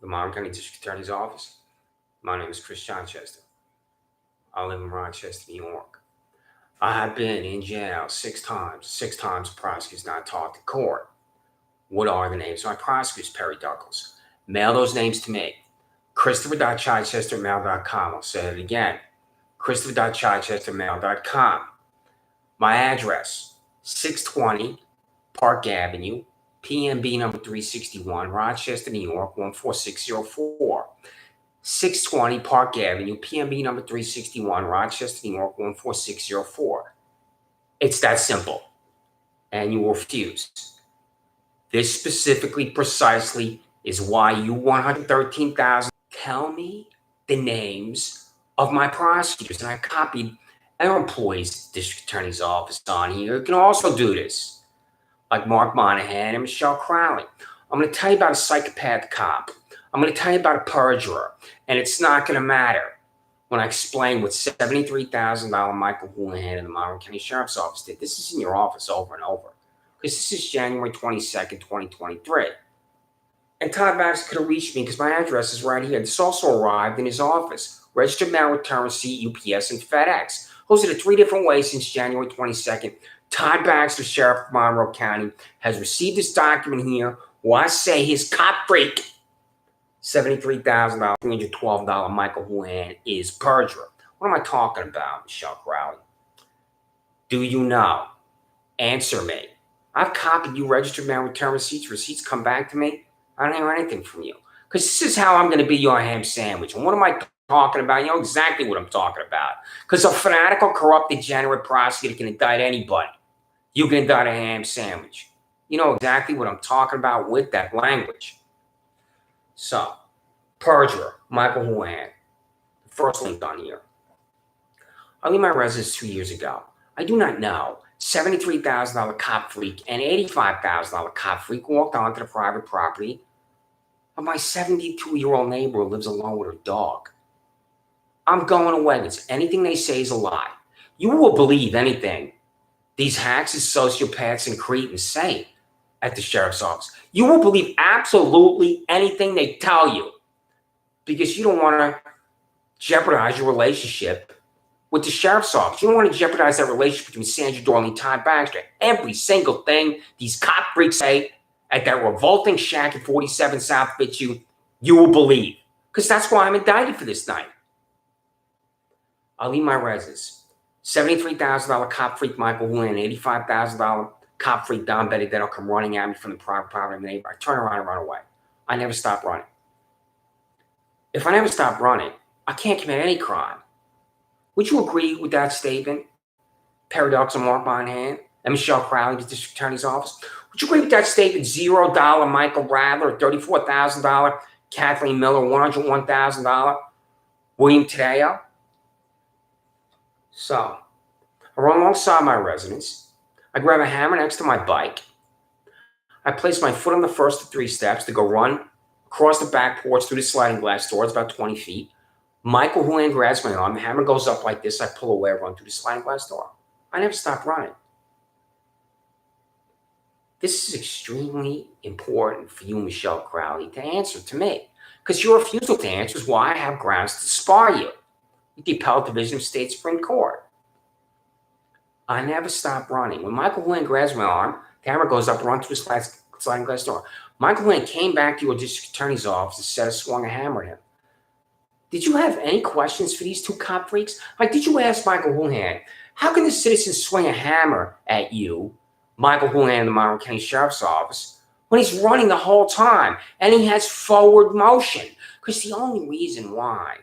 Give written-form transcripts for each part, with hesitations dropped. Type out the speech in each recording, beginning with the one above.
the Monroe County District Attorney's Office. My name is Chris Johnchester. I live in Rochester, New York. I have been in jail 6 times. 6 times prosecutors not talked to court. What are the names of my prosecutors? Perry Duckles. Mail those names to me. Christopher.chichester@mail.com. I'll say it again. Christopher.chichester@mail.com. My address, 620 Park Avenue, PMB number 361, Rochester, New York, 14604. 620 Park Avenue, PMB number 361, Rochester, New York, 14604. It's that simple. And you will refuse. This specifically, precisely, is why you 113,000 tell me the names of my prosecutors. And I copied other employees at the district attorney's office on here. You can also do this, like Mark Monahan and Michelle Crowley. I'm going to tell you about a psychopath cop. I'm going to tell you about a perjurer. And it's not going to matter when I explain what $73,000 Michael Houlihan in the Monroe County Sheriff's Office did. This is in your office over and over. Because this is January 22nd, 2023. And Todd Baxter could have reached me because my address is right here. This also arrived in his office. Registered mail return receipt, UPS, and FedEx. Those are the 3 different ways since January 22nd. Todd Baxter, Sheriff of Monroe County, has received this document here where I say his cop freak, $73,000, $312 Michael Houlihan is perjurer. What am I talking about, Michelle Crowley? Do you know? Answer me. I've copied you registered mail return receipts. Receipts come back to me. I don't hear anything from you. Because this is how I'm going to be your ham sandwich. And what am I talking about? You know exactly what I'm talking about. Because a fanatical, corrupt, degenerate prosecutor can indict anybody. You can indict a ham sandwich. You know exactly what I'm talking about with that language. So, perjurer, Michael Houlihan. First link on here. I leave my residence 2 years ago. I do not know. $73,000 cop freak and $85,000 cop freak walked onto the private property of my 72-year-old neighbor who lives alone with her dog. I'm going away. It's anything they say is a lie. You will believe anything these hacks and sociopaths and cretins say at the sheriff's office. You will believe absolutely anything they tell you because you don't want to jeopardize your relationship with the sheriff's office. You don't want to jeopardize that relationship between Sandra Dorley and Todd Baxter. Every single thing these cop freaks say at that revolting shack at 47 South Fitzhugh, you will believe. Because that's why I'm indicted for this night. I'll leave my residence. $73,000 cop freak Michael Houlihan, $85,000 cop freak Don Benedetto come running at me from the private property of my neighbor. I turn around and run away. I never stop running. If I never stop running, I can't commit any crime. Would you agree with that statement? Perry Duckles and Mark Monahan and Michelle Crowley, the district attorney's office. Would you agree with that statement? $0 Michael Radler, $34,000 Kathleen Miller, $101,000 William Tadeo. So, I run alongside my residence. I grab a hammer next to my bike. I place my foot on the first of 3 steps to go run across the back porch through the sliding glass door. It's about 20 feet. Michael Houlihan grabs my arm. The hammer goes up like this. I pull away, run through the sliding glass door. I never stop running. This is extremely important for you, Michelle Crowley, to answer to me. Because your refusal to answer is why I have grounds to spar you with the Appellate Division of State Supreme Court. I never stop running. When Michael Houlihan grabs my arm, the hammer goes up, run through the sliding glass door. Michael Houlihan came back to your district attorney's office and said I swung a hammer at him. Did you have any questions for these 2 cop freaks? Like, did you ask Michael Houlihan, how can the citizen swing a hammer at you, Michael Houlihan in the Monroe County Sheriff's Office, when he's running the whole time and he has forward motion? Because the only reason why,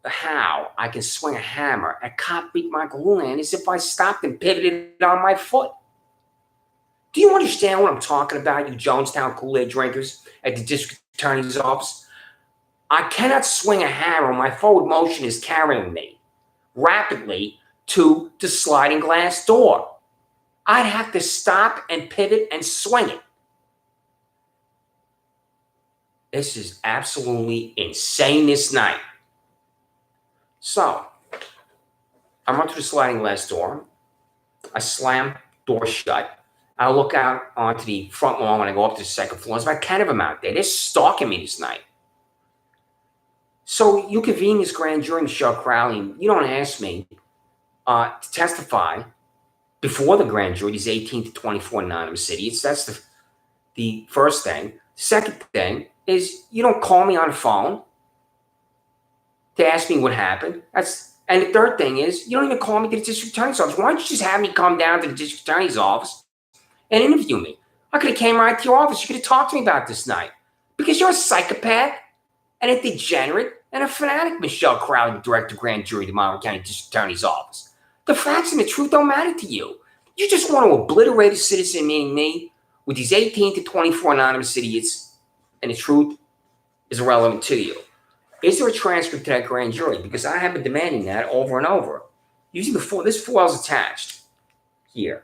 how I can swing a hammer at cop freak Michael Houlihan is if I stopped and pivoted on my foot. Do you understand what I'm talking about, you Jonestown Kool-Aid drinkers at the district attorney's office? I cannot swing a hammer when my forward motion is carrying me rapidly to the sliding glass door. I'd have to stop and pivot and swing it. This is absolutely insane this night. So, I run through the sliding glass door. I slam door shut. I look out onto the front lawn when I go up to the second floor. There's about 10 of them out there. They're stalking me this night. So you convene this grand jury, Michelle Crowley, and you don't ask me to testify before the grand jury, these 18 to 24 anonymous idiots. That's the first thing. Second thing is you don't call me on the phone to ask me what happened. And the third thing is you don't even call me to the district attorney's office. Why don't you just have me come down to the district attorney's office and interview me? I could have came right to your office. You could have talked to me about this night. Because you're a psychopath and a degenerate and a fanatic, Michelle Crowley, director of grand jury, the Monroe County District Attorney's Office. The facts and the truth don't matter to you. You just want to obliterate a citizen, meaning me, with these 18 to 24 anonymous idiots, and the truth is irrelevant to you. Is there a transcript to that grand jury? Because I have been demanding that over and over. Using this file is attached here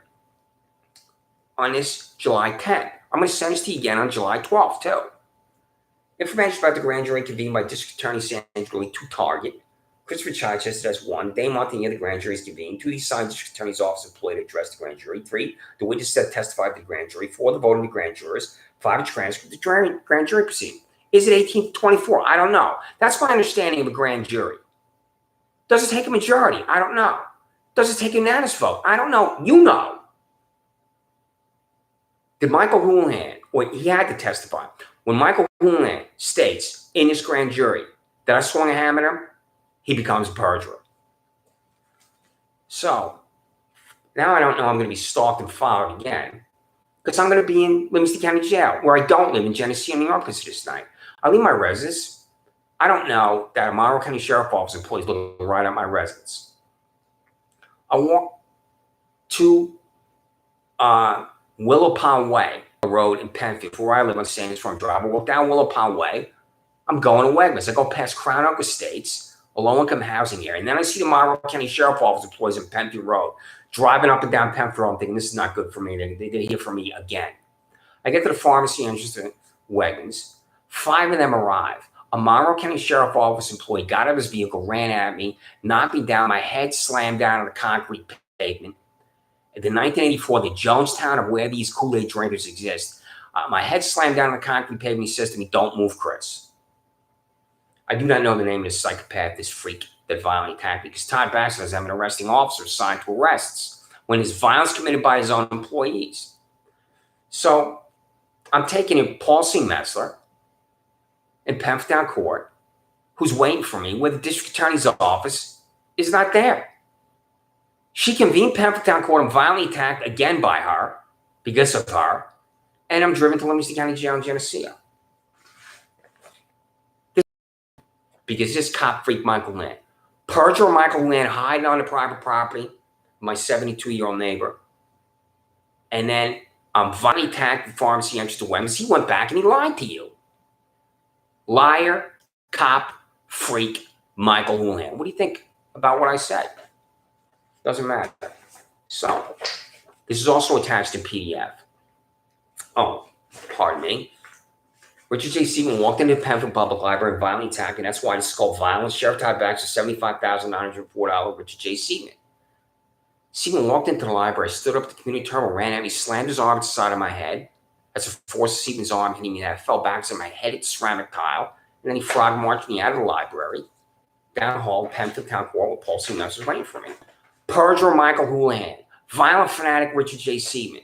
on this July 10th. I'm going to send this to you again on July 12th, too. Information about the grand jury convened by District Attorney Sandra to target Christopher Chichester as 1. Day Montagne of the grand jury is convened. 2. The assigned District Attorney's Office employee to address the grand jury. 3. The witness that testified to the grand jury. 4. The vote of the grand jurors. 5. A transcript of the grand jury proceeding. Is it 18 to 24? I don't know. That's my understanding of a grand jury. Does it take a majority? I don't know. Does it take a unanimous vote? I don't know. You know. Did Michael Houlihan, or he had to testify, when Michael Houlihan states in this grand jury that I swung a hammer at him, he becomes a perjurer. So now I don't know I'm going to be stalked and followed again because I'm going to be in Livingston County Jail, where I don't live in Geneseo, New York, because of this night. I leave my residence. I don't know that a Monroe County Sheriff Office employee is looking right at my residence. I walk to Willow Pond Way, a road in Penfield, where I live on Sands Farm Drive. I walk down Willow Pond Way. I'm going to Wegmans. I go past Crown Oak Estates, a low-income housing area. And then I see the Monroe County Sheriff Office employees in Penfield Road, driving up and down Penfield Road. I'm thinking, this is not good for me. They're here for me again. I get to the pharmacy entrance to Wegmans. 5 of them arrive. A Monroe County Sheriff Office employee got out of his vehicle, ran at me, knocked me down. My head slammed down on the concrete pavement. In 1984, the Jonestown of where these Kool-Aid drinkers exist, my head slammed down on the concrete pavement. He says to me, "Don't move, Chris." I do not know the name of this psychopath, this freak that violently attacked me, because Todd Baxter has an arresting officer assigned to arrests when his violence committed by his own employees. So I'm taking in Paul C. Metzler in Penfield Court, who's waiting for me, where the district attorney's office is not there. She convened Penfield Court and violently attacked again by her, because of her, and I'm driven to Livingston County Jail in Geneseo. Because this cop freak Michael Land, perjurer Michael Land, hiding on the private property, my 72-year-old neighbor, and then violently attacked the pharmacy entrance to Wegmans. He went back and he lied to you. Liar, cop, freak, Michael Houlihan. What do you think about what I said? Doesn't matter. So, this is also attached in PDF. Oh, pardon me. Richard J. Seaman walked into the Penfield Public Library and violently attacked, and that's why it's called violence. Sheriff Todd Baxter, $75,904, Richard J. Seaman. Seaman walked into the library, stood up at the community terminal, ran at me, slammed his arm to the side of my head. That's a force of Seaman's arm hitting me. I fell backwards, and my head hit the ceramic tile. And then he frog marched me out of the library, down the hall, Penfield Town Court, with Paul C. Metzler waiting for me. Perjurer Michael Houlihan. Violent fanatic Richard J. Seaman.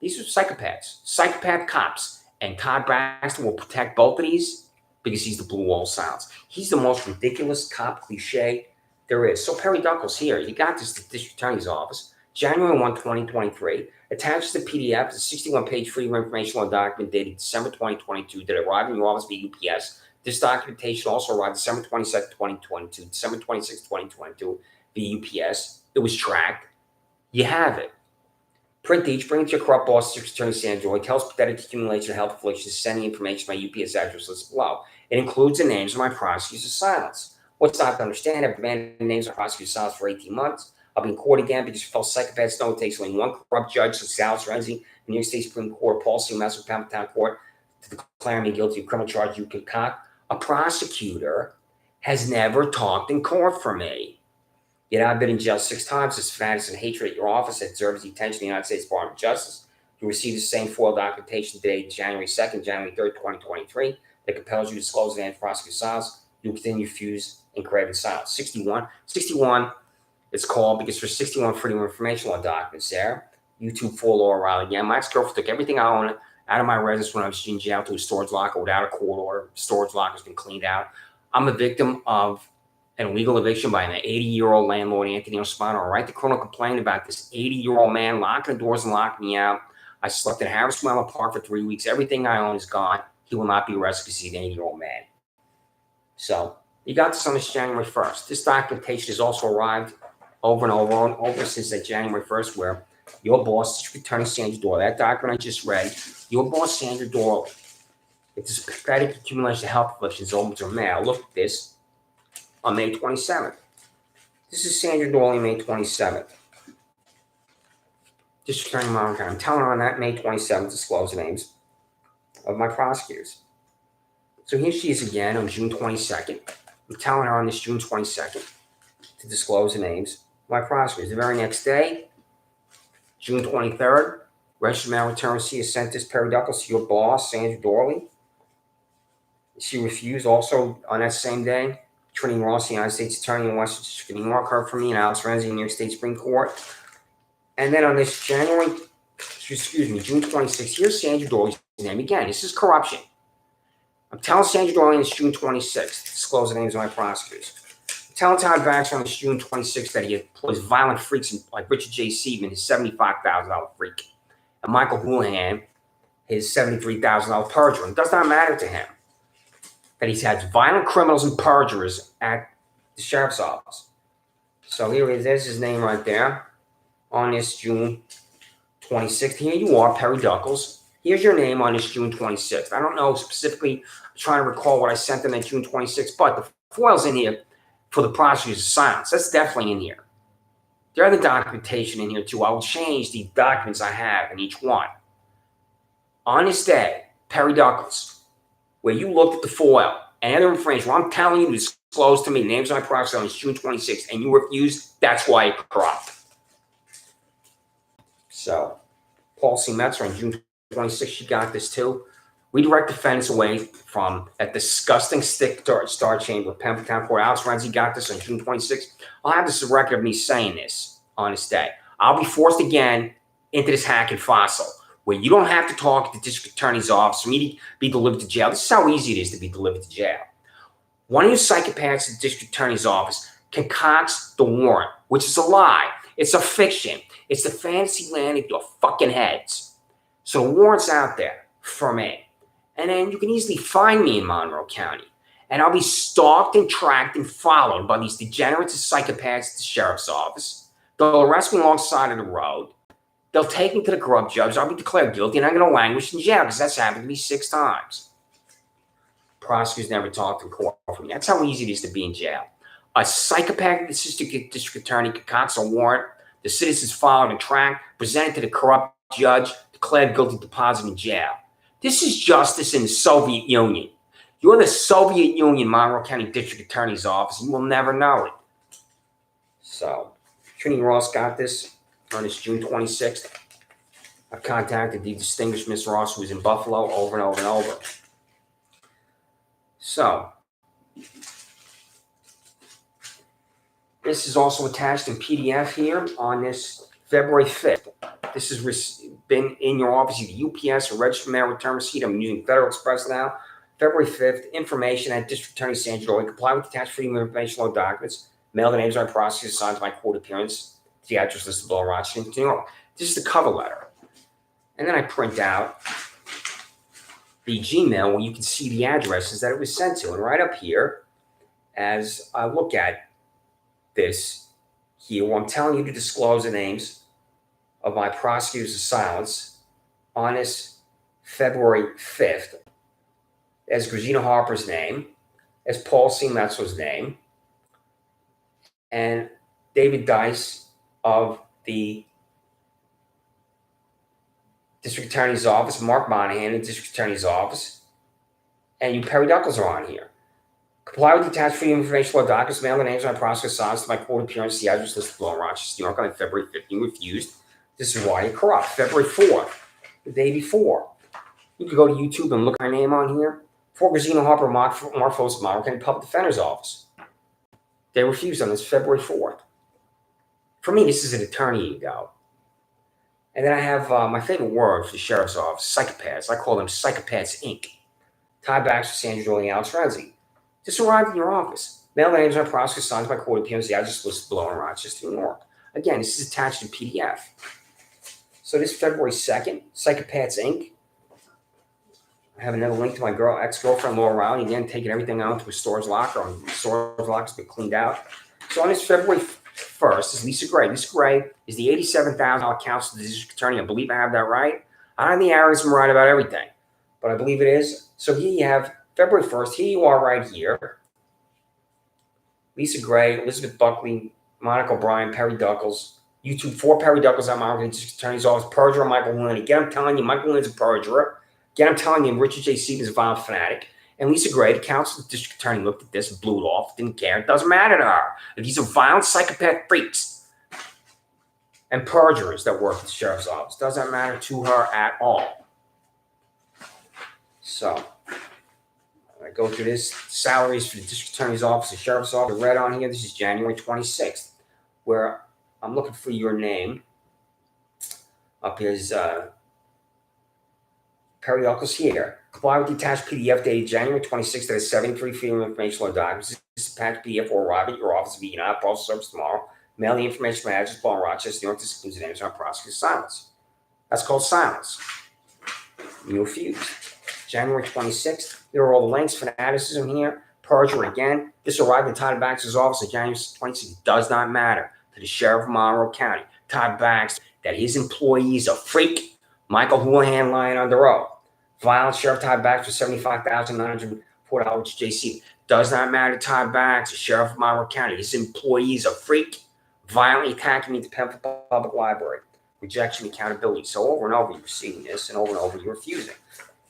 These are psychopaths, psychopath cops, and Todd Baxter will protect both of these because he's the blue wall silence. He's the most ridiculous cop cliche there is. So Perry Duckles here, you got this at the district attorney's office, January 1, 2023, attached to the PDF, it's a 61-page freedom of information law document dated December 2022 that arrived in your office via UPS. This documentation also arrived December 22nd, 2022, December 26th, 2022 via UPS. It was tracked. You have it. Print each, bring it to your corrupt boss, District Attorney Sandra. Tells pathetic accumulation of health afflictions, sending information to my UPS address list below. It includes the names of my prosecutors' silence. What's not to understand? I've demanded the names of prosecutors' silence for 18 months. I'll be in court again because false psychopaths know it takes only one corrupt judge, so Sal Renzi, the New York State Supreme Court, Paul C. Metzler, Penfield Town Court, to declare me guilty of criminal charge you concoct. A prosecutor has never talked in court for me. Yet I've been in jail 6 times. This fanatics and hatred at your office that deserves the attention of the United States Department of Justice. You received the same FOIL documentation dated January 2nd, January 3rd, 2023, that compels you to disclose the name of prosecutor's silence, you will continue to refuse and crave in silence. 61. It's called because there's 61 freedom of information law documents there. YouTube full law O'Reilly. Yeah, my ex-girlfriend took everything I owned out of my residence when I was in jail to a storage locker without a court order. Storage locker's been cleaned out. I'm a victim of an illegal eviction by an 80-year-old landlord, Anthony Ospano. I write the criminal complaint about this 80-year-old man locking the doors and locking me out. I slept in Harris Wellman Park for 3 weeks. Everything I own is gone. He will not be arrested because he's an 80-year-old man. So you got this on this January 1st. This documentation has also arrived over and over since that January 1st, where your boss, District Attorney Sandra Dorley, that document I just read, your boss, Sandra Dorley, if this pathetic accumulation of health afflictions opens her mail, look at this on May 27th. This is Sandra Dorley, May 27th. District Attorney Monroe. I'm telling her on that May 27th to disclose the names of my prosecutors. So here she is again on June 22nd. I'm telling her on this June 22nd to disclose the names of my prosecutors. The very next day, June 23rd, registered mail return receipt is sent this Perry Duckles to your boss, Sandra Dorley. She refused also on that same day. Trinity Ross, the United States Attorney in Western District of New York, heard from me, and Alex Renzi in New York State Supreme Court. And then on this June 26th, here's Sandra Dorley's name again. This is corruption. I'm telling Sandra Dorley on this June 26th to disclose the names of my prosecutors. I'm telling Todd Baxter on this June 26th that he employs violent freaks like Richard J. Seidman, his $75,000 freak, and Michael Houlihan, his $73,000 perjurer. It does not matter to him that he has violent criminals and perjurers at the sheriff's office. So here it is. There's his name right there on this June 26th. Here you are, Perry Duckles. Here's your name on this June 26th. I don't know specifically. I'm trying to recall what I sent them on June 26th, but the foil's in here for the prosecutor's silence. That's definitely in here. There are the documentation in here too. I will change the documents I have in each one. On this day, Perry Duckles, where you looked at the foil and other information, where I'm telling you to disclose to me the names of my prosecutors on June 26th, and you refused, that's why you're corrupt. So, Paul C. Metzer on June 26th, she got this too. Redirect defendants away from that disgusting stick star chamber of Pembroke Town Court. Alex Renzi got this on June 26th. I'll have this record of me saying this on this day. I'll be forced again into this hack and fossil, where you don't have to talk to the district attorney's office for me to be delivered to jail. This is how easy it is to be delivered to jail. One of you psychopaths at the district attorney's office concocts the warrant, which is a lie. It's a fiction. It's the fantasy land of your fucking heads. So the warrant's out there for me. And then you can easily find me in Monroe County. And I'll be stalked and tracked and followed by these degenerates and psychopaths at the sheriff's office. They'll arrest me alongside of the road. They'll take me to the corrupt judge. I'll be declared guilty, and I'm going to languish in jail because that's happened to me 6 times. Prosecutors never talked in court for me. That's how easy it is to be in jail. A psychopathic assistant district attorney concocts a warrant. The citizens followed and tracked, presented to the corrupt judge, declared guilty, deposited in jail. This is justice in the Soviet Union. You're the Soviet Union Monroe County District Attorney's Office. You will never know it. So, Trinity Ross got this on this June 26th. I've contacted the distinguished Miss Ross, who was in Buffalo, over and over and over. So, this is also attached in PDF here on this February 5th. This has been in your office, either UPS or registered mail return receipt. I'm using Federal Express now. February 5th, information at District Attorney Sandra Dorley. Comply with attached freedom of information law documents. Mail the names of my prosecutors assigned to my court appearance. The address listed below, Rochester, New York. This is the cover letter. And then I print out the Gmail where you can see the addresses that it was sent to. And right up here, as I look at this here, where I'm telling you to disclose the names of my prosecutors of silence on this February 5th, as Gregina Harper's name, as Paul C. Metzler's name, and David Dice of the District Attorney's Office, Mark Monahan in the District Attorney's Office, and you Perry Duckles are on here. Comply with the attached freedom of information law documents, mail the names of my prosecutors of silence to my court appearance, the address listed below, Rochester, New York, on February 5th. You refused. This is why you're corrupt. February 4th, the day before. You can go to YouTube and look at my name on here. Fort Grazino Harper Marfos Monroe County Public Defender's Office. They refused on this February 4th. For me, this is an attorney you go. And then I have my favorite word for the sheriff's office, psychopaths. I call them Psychopaths, Inc. Ty Baxter, Sandra Jolie, and Alex Renzi. Just arrived in your office. Mail names on prosecutor signed by court appearance. The address listed below in Rochester, New York. Again, this is attached in PDF. So this February 2nd, Psychopaths, Inc. I have another link to my ex-girlfriend, Laura Riley. Again, taking everything out to a storage locker. The storage locker's been cleaned out. So on this February 1st is Lisa Gray. Lisa Gray is the $87,000 counsel to the district attorney. I believe I have that right. I don't have the arrogance I'm right about everything, but I believe it is. So here you have February 1st. Here you are right here. Lisa Gray, Elizabeth Buckley, Monica O'Brien, Perry Duckles. YouTube for Perry Duckles at my district attorney's office. Perjurer Michael Lynn. Again, I'm telling you, Michael Lynn's a perjurer. Again, I'm telling you, Richard J. Stevens is a violent fanatic. And Lisa Gray, the counsel, the district attorney, looked at this, blew it off, didn't care. It doesn't matter to her. If these are violent psychopath freaks and perjurers that work at the sheriff's office, doesn't matter to her at all. So I go through this. Salaries for the district attorney's office, the sheriff's office, red on here. This is January 26th, where I'm looking for your name. Up here is Perry Duckles here. Comply with the attached PDF dated January 26th. That is 73 Freedom of Information Law documents. This attached PDF will arrive at your office via United Postal Service tomorrow. Mail the information to my address below in Rochester, New York. This includes the names on prosecutor's silence. That's called silence. You refused. January 26th. There are all the links, fanaticism here. Perjury again. This arrived in Todd Baxter's office on January 26th. It does not matter to the sheriff of Monroe County, Todd Baxter, that his employees are freak. Michael Houlihan lying under oath. Violent Sheriff Todd Baxter, $75,904 to JC. Does not matter to Todd Baxter, Sheriff of Monroe County. His employees are freak. Violently attacking me at the Penfield Public Library. Rejection, accountability. So over and over you're seeing this, and over you're refusing.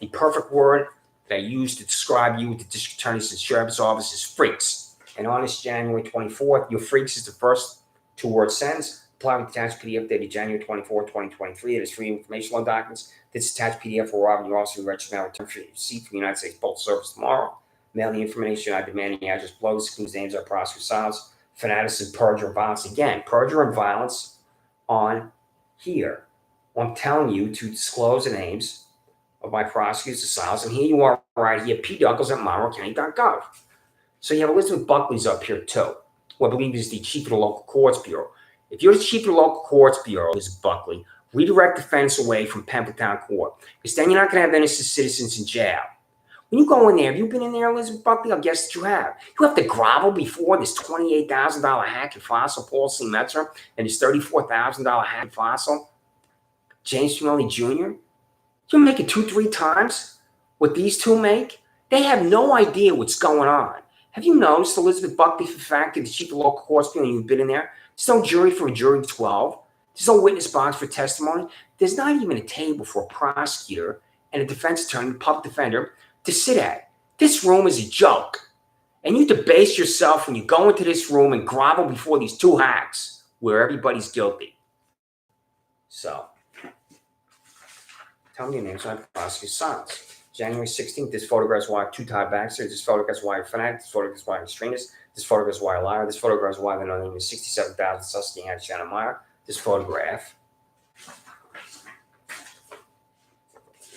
The perfect word that I used to describe you with the district attorney's and sheriff's office is freaks. And on this January 24th, your freaks is the first two-word sentence. Apply with attached PDF dated January 24, 2023. It is free information law documents. This attached PDF will arrive in your office and register now return for receipt from the United States Postal Service tomorrow. Mail the information I demand the address below. This includes names of prosecutor silence, fanaticism, perjury, and violence. Again, perjury and violence on here. I'm telling you to disclose the names of my prosecutors to silence. And here you are right here, P. Duckles at monroecounty.gov. So you have Elizabeth Buckley's up here too, who I believe is the chief of the local courts bureau. If you're the chief of the local courts bureau, Elizabeth Buckley, redirect defense away from Penfield Court, because then you're not going to have innocent citizens in jail. When you go in there, have you been in there, Elizabeth Buckley? I guess that you have. You have to grovel before this $28,000 hack and fossil, Paul C. Metzer, and this $34,000 hack and fossil, James Finelli Jr. You're making 2-3 times what these two make. They have no idea what's going on. Have you noticed, Elizabeth Buckley, for the fact that the chief of the local courts bureau, you've been in there? There's no jury for a jury of 12. There's no witness box for testimony. There's not even a table for a prosecutor and a defense attorney, public defender, to sit at. This room is a joke. And you debase yourself when you go into this room and grovel before these two hacks where everybody's guilty. So, tell me your names on prosecutor's silence. January 16th, this photograph is why two Todd Baxter. This photograph is why you're fanatic. This photograph is why you're extremist. This photograph is why you're a liar. This photograph is why they're not even 67,000 Susky and Shannon Meyer. This photograph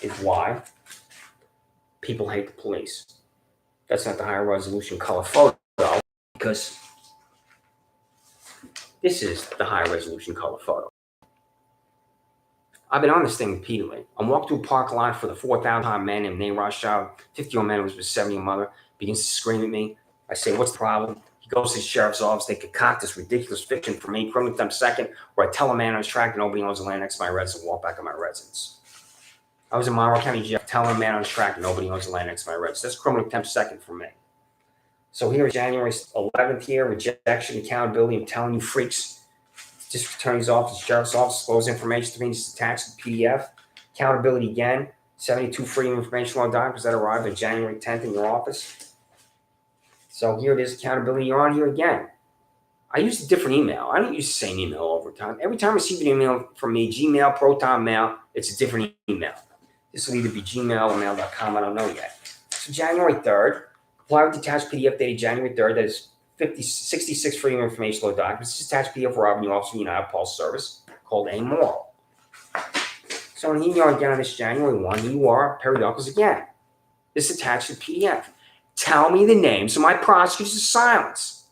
is why people hate the police. That's not the higher resolution color photo, because this is the high resolution color photo. I've been on this thing repeatedly. I'm walking through a park line for the 4,000-pound man named Nate Rothschild. 50-year-old man who was with 70-year-old mother begins to scream at me. I say, what's the problem? He goes to the sheriff's office. They concoct this ridiculous fiction for me, criminal contempt second, where I tell a man on his track that nobody owns the land next to my residence and walk back on my residence. I was in Monroe County Jail telling a man on his track that nobody owns the land next to my residence. That's criminal contempt second for me. So here is January 11th here, rejection, accountability. I'm telling you freaks. District Attorney's Office, Sheriff's Office, disclose information to me. This is attached to the PDF. Accountability again. 72 Freedom of Information Law documents that arrived on January 10th in your office. So here it is, accountability. You're on here again. I used a different email. I don't use the same email over time. Every time I receive an email from me, Gmail, Proton Mail, it's a different email. This will either be Gmail or mail.com. I don't know yet. So January 3rd, comply with the attached PDF dated January 3rd, that is 66 Freedom of Information Law documents. This is attached PDF for Revenue Officer United Pulse Service called A. Monroe. So here you are again on this January 1, here you are, Perry Duckles again. This is attached to the PDF. Tell me the names of my prosecutors of silence.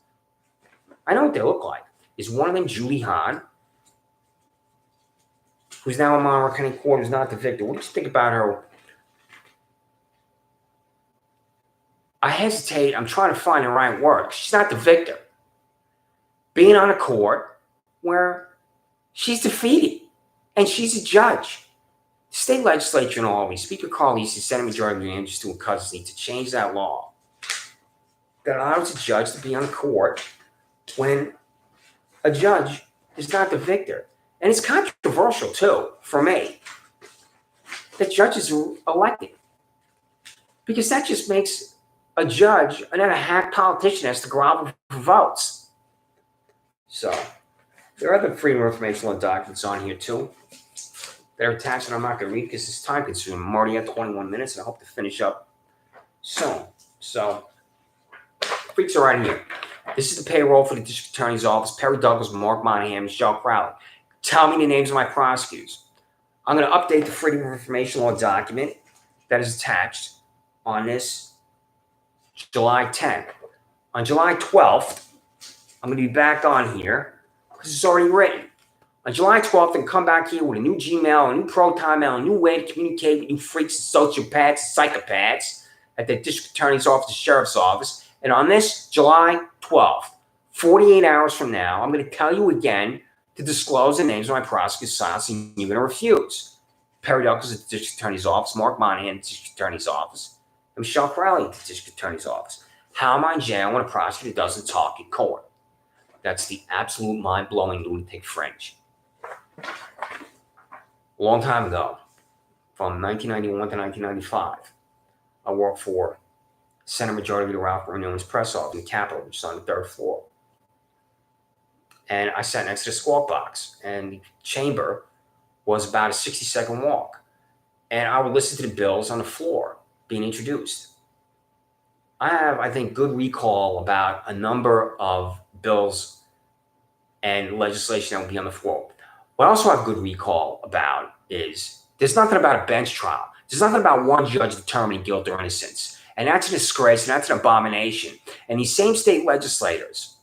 I know what they look like. Is one of them Julie Hahn, who's now in Monroe County Court, who's not the victim? What do you think about her? I hesitate. I'm trying to find the right word. She's not the victim. Being on a court where she's defeated and she's a judge. The state legislature in Albany, Speaker Carl Easton, Senate Majority Leader Andrew Stewart Cousins need to change that law that allows a judge to be on court when a judge is not the victor. And it's controversial, too, for me, that judges are elected. Because that just makes a judge and then a hack politician has to grovel for votes. So, there are other Freedom of Information Law documents on here, too. They're attached, and I'm not going to read because it's time consuming. I'm already at 21 minutes, and I hope to finish up soon. So, freaks are right here. This is the payroll for the District Attorney's Office, Perry Duckles, Mark Monahan, Michelle Crowley. Tell me the names of my prosecutors. I'm going to update the Freedom of Information Law document that is attached on this July 10th. On July 12th, I'm going to be back on here because it's already written. On July 12th, and come back here with a new Gmail, a new Proton mail, a new way to communicate with you freaks, sociopaths, psychopaths at the District Attorney's Office, the Sheriff's Office. And on this July 12th, 48 hours from now, I'm going to tell you again to disclose the names of my prosecutors' silence, and you're going to refuse. Perry Duckles at the District Attorney's Office, Mark Monahan at the District Attorney's Office, and Michelle Crowley at the District Attorney's Office. How am I in jail when a prosecutor doesn't talk in court? That's the absolute mind-blowing lunatic fringe. A long time ago, from 1991 to 1995, I worked for Senate Majority Leader Ralph Newman's press office in the Capitol, which is on the 3rd floor. And I sat next to the squawk box, and the chamber was about a 60-second walk. And I would listen to the bills on the floor being introduced. I have, I think, good recall about a number of bills and legislation that will be on the floor. What I also have good recall about is there's nothing about a bench trial. There's nothing about one judge determining guilt or innocence. And that's a disgrace, and that's an abomination. And these same state legislators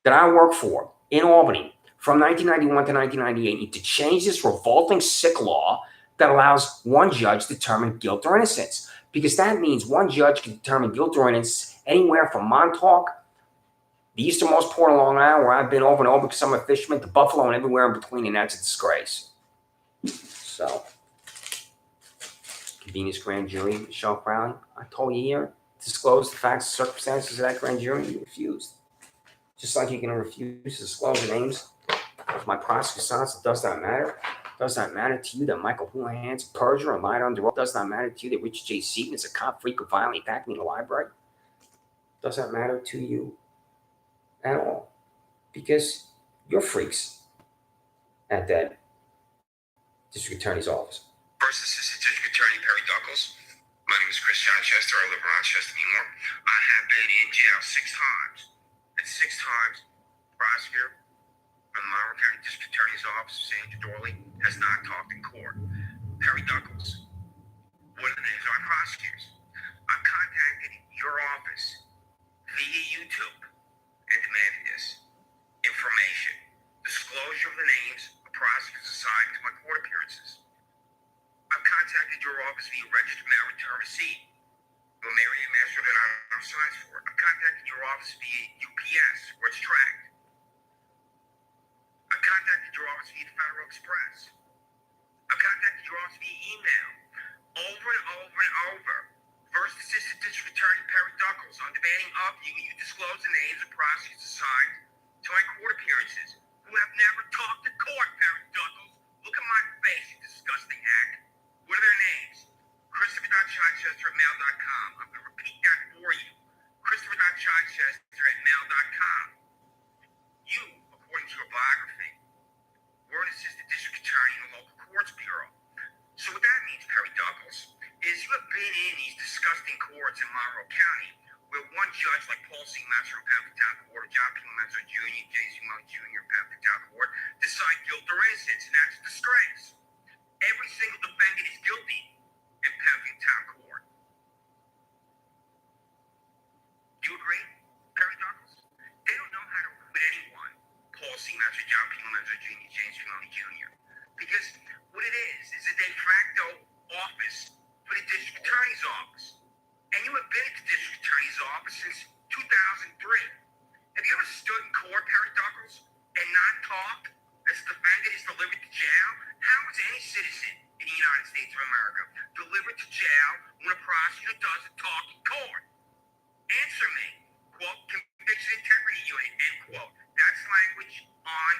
that I work for in Albany from 1991 to 1998 need to change this revolting, sick law that allows one judge to determine guilt or innocence. Because that means one judge can determine guilt or innocence anywhere from Montauk, the easternmost port of Long Island, where I've been over and over because I'm a fisherman, to Buffalo and everywhere in between, and that's a disgrace. So, convenience grand jury, Michelle Crowley, I told you here, disclose the facts and circumstances of that grand jury, you refused. Just like you're going to refuse to disclose the names of my prosecutor's silence, it does not matter. It does not matter to you that Michael Houlihan's a perjurer and lied under oath. It does not matter to you that Richard J. Seaton is a cop freak who violently attacked me in the library. It does not matter to you at all, because you're freaks at that District Attorney's Office. First Assistant District Attorney Perry Duckles. My name is Chris Chester. I live in Rochester, New York. I have been in jail 6 times. And 6 times, prosecutor from the Monroe County District Attorney's Office, Sandra Dorley, has not talked in court. Perry Duckles. What are the names of our prosecutors? I've contacted your office via YouTube and demanded this information, disclosure of the names of prosecutors assigned to my court appearances. I've contacted your office via registered mail return receipt, where Mary and Master that I'm signed for. I've contacted your office via UPS, where it's tracked. I've contacted your office via the Federal Express. I've contacted your office via email, over and over and over. First Assistant District Attorney Perry Duckles, I'm demanding of you disclose the names of prosecutors assigned to my court appearances who have never talked to court, Perry Duckles. Look at my face, you disgusting hack. What are their names? Christopher.Chichester@mail.com. I'm going to repeat that for you. Christopher.Chichester@mail.com. You, according to your biography, were an assistant district attorney in the local courts bureau. So what that means, Perry Duckles, is you have been in these disgusting courts in Monroe County where one judge like Paul C. Metzer of Pemberton Court, or John P. Metzer Jr., J.C. Monk Jr. of Pemberton Court, decide guilt or innocence, and that's a disgrace. Every single defendant is guilty in Pemberton Court. Do you agree, Perry Duckles? They don't know how to with anyone, Paul C. Metzer, John P. Metzer Jr., James P. Monk Jr. Because what it is a de facto office for the district attorney's office. And you have been at the district attorney's office since 2003. Have you ever stood in court, Perry Duckles, and not talked as a defendant is delivered to jail? How is any citizen in the United States of America delivered to jail when a prosecutor doesn't talk in court? Answer me. Quote, conviction integrity unit, end quote. That's language on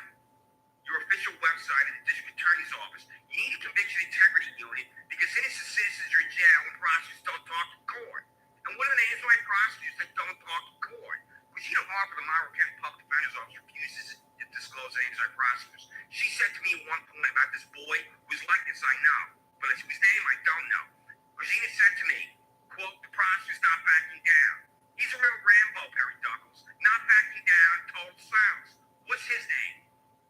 your official website of the district attorney's office. You need a conviction integrity unit because innocent citizens are in jail when prosecutors don't talk in court. And what are the names of my prosecutors that don't talk in court? Regina Harper, the Monroe County Public Defender's Office, refuses to disclose the names of my prosecutors. She said to me at one point about this boy who's like this, I know, but whose name I don't know. Regina said to me, quote, the prosecutor's not backing down. He's a real Rambo, Perry Duckles. Not backing down, total silence. What's his name?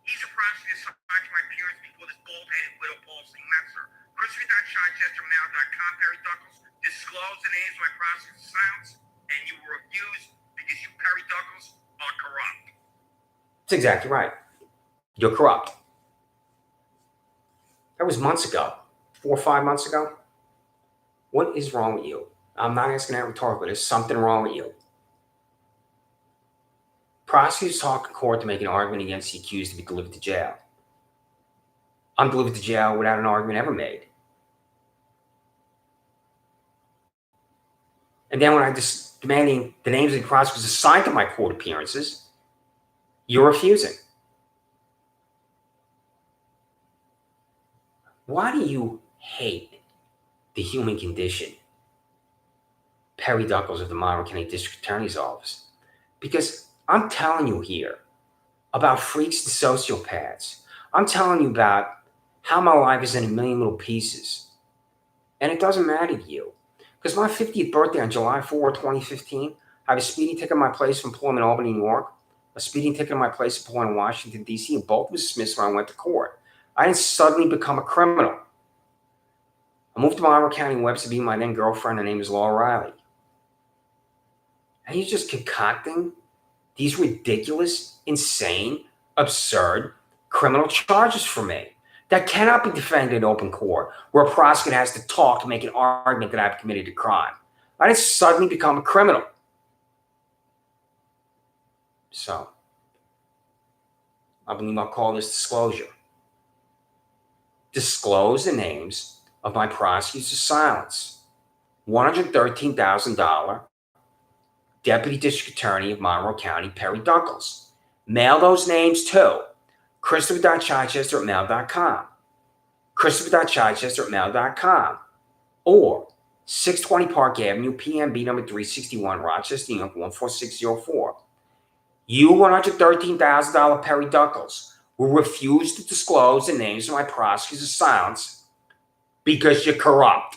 He's a prosecutor assigned to my appearance before this bald-headed widow, Paul C. Metzer. Christopher.chichestermail.com, Perry Duckles. Disclose the names of my prosecutor's silence, and you were refused because you, Perry Duckles, are corrupt. That's exactly right. You're corrupt. That was months ago. 4 or 5 months ago. What is wrong with you? I'm not asking that rhetorically. There's something wrong with you. Prosecutors talk in court to make an argument against the accused to be delivered to jail. I'm delivered to jail without an argument ever made. And then when I'm just demanding the names of the prosecutors assigned to my court appearances, you're refusing. Why do you hate the human condition, Perry Duckles of the Monroe County District Attorney's Office? Because I'm telling you here about freaks and sociopaths. I'm telling you about how my life is in a million little pieces. And it doesn't matter to you. Because my 50th birthday on July 4, 2015, I have a speeding ticket in my place from pulling in Albany, New York, a speeding ticket in my place from pulling in Washington, D.C., and both was dismissed when I went to court. I didn't suddenly become a criminal. I moved to Monroe County, Webster, being my then girlfriend. Her name is Laura Riley. And you're just concocting these ridiculous, insane, absurd criminal charges for me that cannot be defended in open court, where a prosecutor has to talk to make an argument that I've committed a crime. I didn't suddenly become a criminal. So, I believe I'll call this disclosure. Disclose the names of my prosecutors to silence. $113,000 Deputy District Attorney of Monroe County, Perry Duckles. Mail those names to Christopher.chichester@mail.com. Christopher.chichester@mail.com. Or 620 Park Avenue, PMB number 361, Rochester, New York, 14604. You $113,000 Perry Duckles will refuse to disclose the names of my prosecutors to silence because you're corrupt.